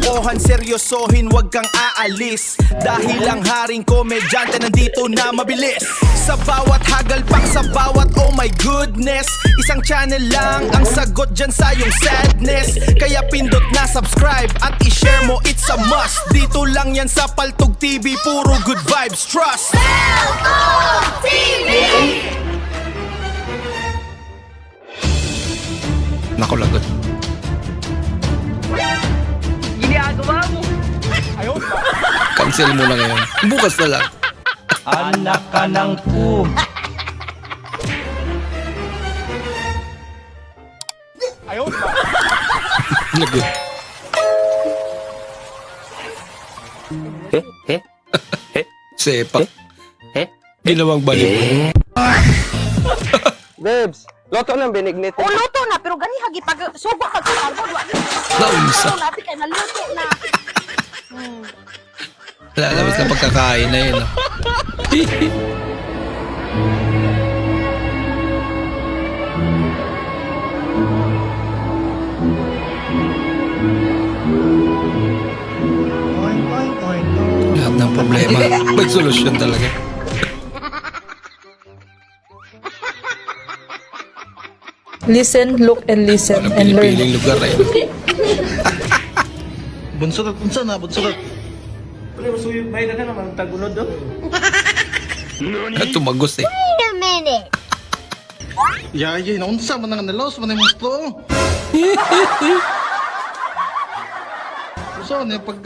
Lokohan, seryosohin, wag kang aalis. Dahil ang haring komedyante nandito na mabilis. Sa bawat hagalpak, sa bawat oh my goodness. Isang channel lang ang sagot dyan sa iyong sadness. Kaya pindot na subscribe at i-share mo, it's a must. Dito lang yan sa Paltog TV, puro good vibes, trust. Paltog TV! Naku, lagot. Ginagawa mo. Cancel mo na ngayon. Bukas na lang. Anak ka ng pu. Lagot. Sepak. Ginawang balik. Babes, loto ng binignit. O luto na, pero gani hagi pag subo ka sa arbor. Naunsa. Natin kay naluto na. Lalabas na pagkakain na yun. Lahat ng problema, may solusyon talaga. Listen, look, and listen, Walang and learn. pinipiling lugar eh. Bunsurat, unsa na, bunsurat. Wala, masuyo, may na naman, tagunod do. Tumagos eh. Wait a minute. Yay, naunsa man nga nalos, man yung gusto. Gusto na yung pag...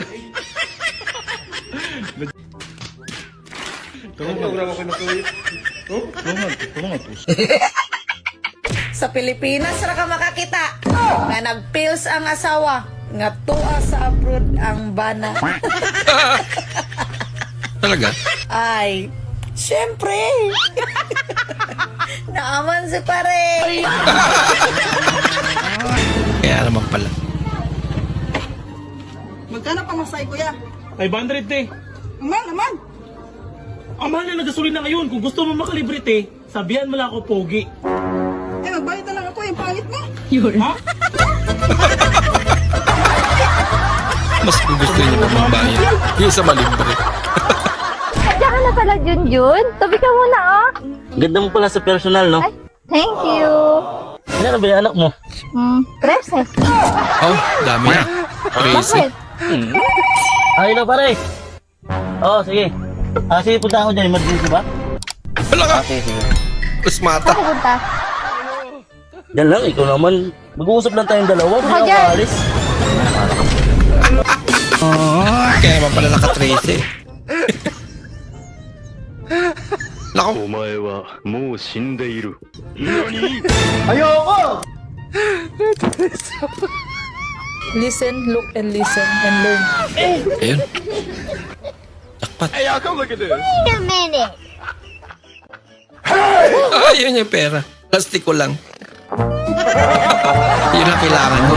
Tulungan ko na tuloy. Tulungan. Sa Pilipinas ra ka makakita nga nagpills ang asawa nga tuwa sa abroad ang bana. Talaga? Ay, syempre. Naaman si pare. Kaya naman pala. Magkano pa masay kuya? 500 te. Aman, aman. Ang mahal na nagasolina ngayon. Kung gusto mo makalibre te, sabihan mo lang ako pogi. Eh, magbayad na lang ako yung pangit mo. Ha? Mas gusto niya pa magbayad. Yung sa malibre. Diyan ka na pala, Junjun. Tabi ka muna, oh. Ganda mo pala sa personal, no? Ay, thank you. Ano ba yung anak mo? 13. Oh, dami na. Crazy. Bakit? Ay na pare. Oo, sige. Sige, punta ako dyan. Emergency ba? Wala ka. Okay, sige. Mas mata. Saan pupunta? Yan lang, ikaw naman. Mag-uusap lang tayong dalawa. Hindi Ako ako dyan. aalis. Kaya naman pala naka-trace eh. Naku. お前はもう死んでいる。 Listen, look, and listen, and learn. Ayun. Takpat. Wait a minute. Ayun yung pera. Plastic ko lang. Yun ang kailangan ko.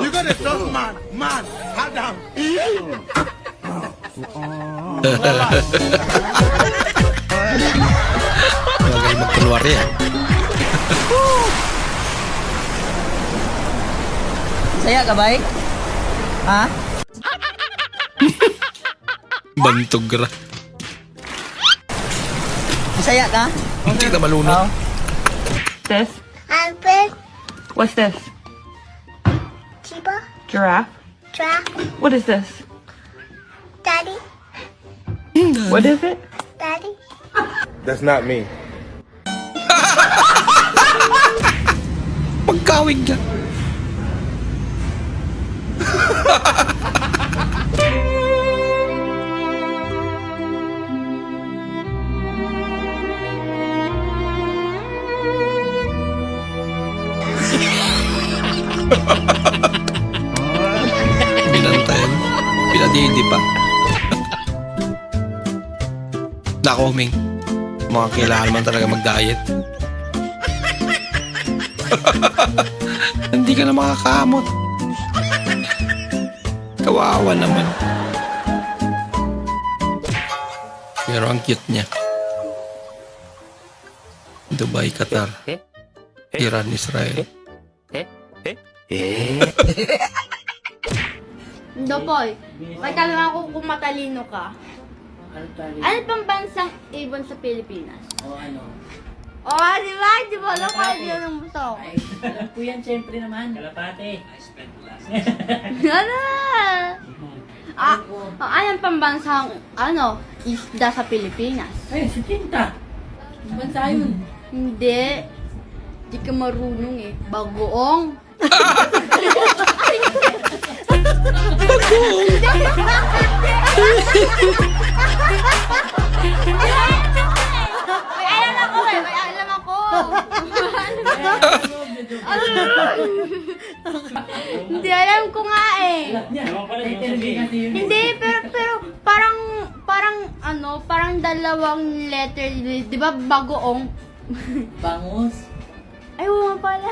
You gotta trust man, calm down. Magaling magkulwari ah. Saya ka, bay? Ha? Bantog ra. Saya ka? Hindi na malunod. This? Alfred, What's this? Chiba, Giraffe? Trap, What is this? Daddy, What is it? Daddy. That's not me. Pagkawig ka. Binantayan. Pinadidi pa. Nako, Ming. Mga kailangan man talaga mag-diet. Hindi ka na makakamot. Kawawa naman. Pero ang cute niya. Dubai, Qatar. Iran, Israel. Dopoy, may tanong ako kung matalino ka. Ano pang bansang ibon sa Pilipinas? O ano? Oh, di ba? Di ba? Alam ko yun ang gusto. Alam ko yan, siyempre naman. Kalapate. Ano? Anong pambansang, isda sa Pilipinas? Ay, si Tinta. Bansa yun. Hindi. Di ka marunong eh. Bagoong. May alam ako eh. May alam ako. Hindi, alam ko nga eh. Hindi, pero parang dalawang letter, di ba, bagoong? Bangus. Ay, oo nga pala.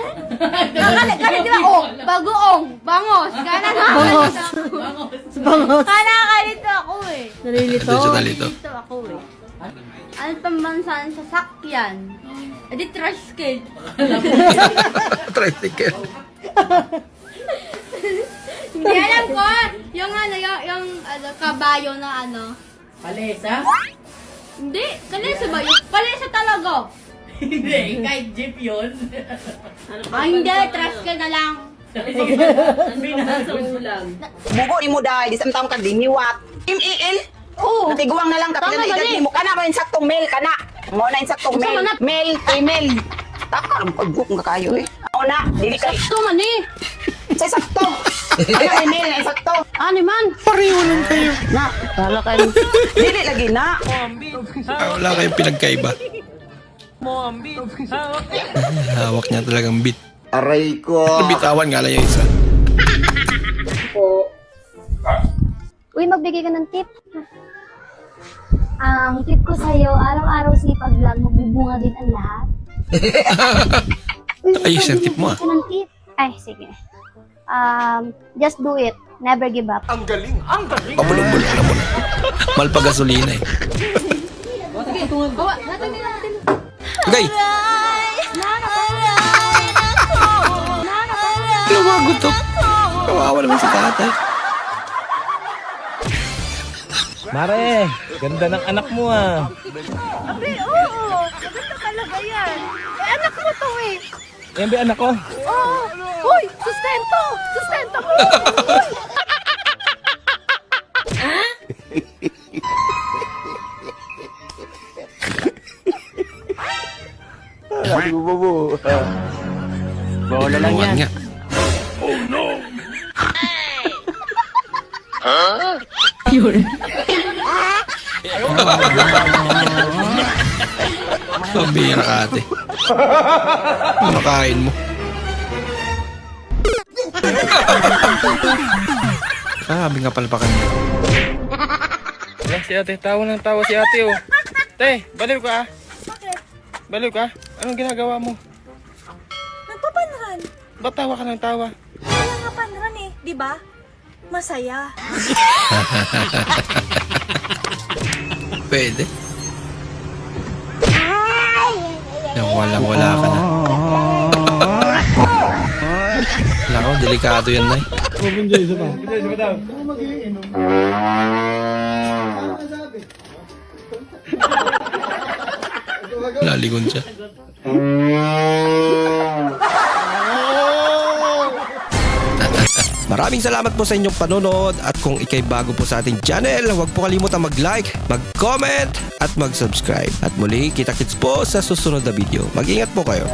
Kaya di ba, bagoong, bangos, kana Bangus. Kana kalito ako eh. Nalilito. Nalilito ako eh. Ano pambansaan sa sakyan? Edi tricycle. Tricycle. Hindi alam ko. Yung kabayo na Palesa? Hindi, kalesa ba yun? Kalesa talaga. Hindi, kahit jeep yun. Hindi, tricycle na lang. Binasa ulam. Bugo ni mo dahil isang taong ka diniwat. Im-il. Oo. Natiguang na lang ka. Tama, Pinaligat mali. ni mo. Kana mo yung saktong mail ka na. Mo na yung saktong mail. Sama na. Mail, female. Takar, pag-book nga kayo eh. Ako na, dili kay. Sakto man eh. Sa sakto. Ano email na sakto. Ano man? Pareho lang kayo. Na, wala kayo. Dili lagi na. Wala kayong pinagkaiba. Hawak niya talagang beat. Aray ko. Nabitawan nga lang yung isa. Uy, magbigay ka ng tip. Ang tip ko sa'yo, araw-araw sipag lang, magbubunga din ang lahat. Uy, Ayos ang tip mo, ah. magbigay ka ng tip. Ay, sige. Just do it. Never give up. Pabulong-bulong na mo na. Malpagasolina eh. Okay. Lumagot to. Kawawa naman si tatay. Mare, ganda ng anak mo ah. Abe, oo. Maganda talaga yan. Eh, anak mo to eh. Yan ba anak ko? Oo. Uy, sustento! Sustento mo! Bola lang Luwan nga. Pambira ka ate. Ano kain mo? Sabi nga pala pa kanya. Wala si ate, tawa ng tawa si ate oh. Te, baliw ka ah. Bakit? Baliw ka? Anong ginagawa mo? Nagpapanran. Ba't tawa ka ng tawa? Kaya nga panran eh, di ba? Masaya. Pwede. Yung walang-wala ka na. Nako, delikado yan, Nay. Laligon siya. Maraming salamat po sa inyong panonood at kung ikay bago po sa ating channel, huwag po kalimutan mag-like, mag-comment at mag-subscribe. At muli, kita-kits po sa susunod na video. Mag-ingat po kayo.